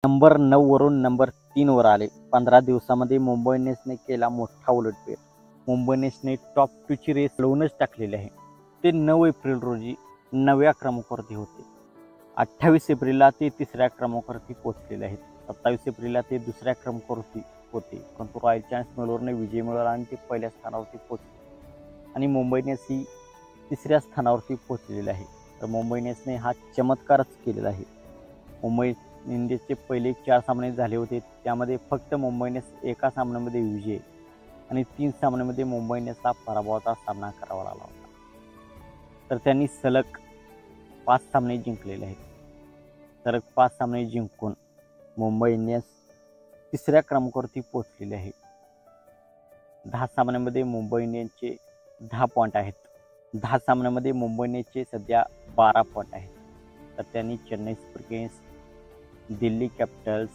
Number 9 वरून number 3 वर आले. 15 दिवसामध्ये मुंबई इंडियन्सने केला मोठा उलटफेर. मुंबई इंडियन्सने टॉप 2 ची रेस लढवूनच टाकलेली आहे. ते 9 एप्रिल रोजी 9व्या क्रमांकावरती होते. 28 एप्रिलला ते 3ऱ्या क्रमांकावरती पोहोचलेले आहेत. 27 एप्रिलला ते 2ऱ्या क्रमांकावरती होते, परंतु रॉयल चॅलेंजर्स बंगलोरने विजय मिळवला आणि ते पहिल्या स्थानावरती पोहोचले आणि मुंबई इंडियन्स ही 3ऱ्या स्थानावरती पोहोचलेली आहे. तर मुंबई इंडियन्सने हा चमत्कारच केलेला आहे. मुंबई इंडियन्सचे पहिले 4 सामने झाले होते, त्यामध्ये फक्त मुंबई इंडियन्स एका सामन्यामध्ये विजय आणि 3 सामन्यामध्ये मुंबई इंडियन्सला पराभवाचा सामना करावा लागला होता. तर त्यांनी सलग 5 सामने जिंकलेले आहेत. सलग 5 सामने जिंकून मुंबई इंडियन्स 3ऱ्या क्रमांकावरती पोहोचलेले आहे. 10 सामन्यामध्ये मुंबई इंडियन्सचे 10 पॉईंट आहेत. 10 सामन्यामध्ये मुंबई इंडियन्सचे सध्या 12 पॉईंट आहेत. तर त्यांनी Chennai Super Kings, Delhi Capitals,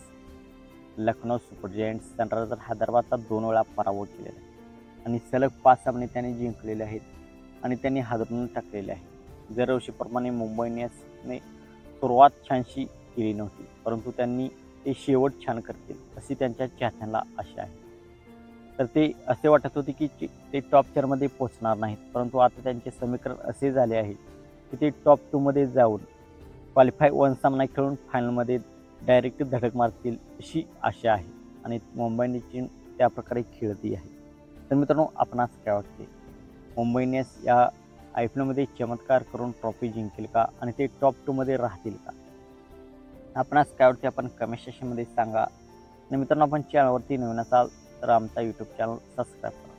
Lucknow Super Giants, Sunriser हैदराबादचा 2 वेळा पराभव केलेला आहे आणि सलग 5 सामने त्यांनी जिंकलेले आहेत आणि त्यांनी हादरून टाकलेले आहे. दरवर्षीप्रमाणे मुंबई इंडियन्सने सुरुवात छानशी केली नव्हती, परंतु त्यांनी ते शेवट छान करतील अशी त्यांच्या चाहत्यांना आशा आहे. तर ते असे वाटत होते की ते टॉप 4मध्ये पोहोचणार नाहीत, परंतु आता त्यांचे समीकरण असे झाले आहे की ते टॉप 2मध्ये जाऊन क्वालिफाय 1 सामना खेळून फायनलमध्ये डायरेक्ट धडक मारतील अशी आशा आहे आणि मुंबई इंडियन्स टीम त्याप्रकारे खेळती आहे. तर मित्रांनो, आपणास काय वाटते? मुंबई इंडियन्स या IPLमध्ये चमत्कार करून ट्रॉफी जिंकेल का आणि ते टॉप 2मध्ये राहतील का? आपणास काय वाटते आपण कमेंट सेक्शनमध्ये सांगा. आणि मित्रांनो, आपण चॅनलवरती नवीन असाल तर आमचा यूट्यूब चॅनल सबस्क्राईब करा.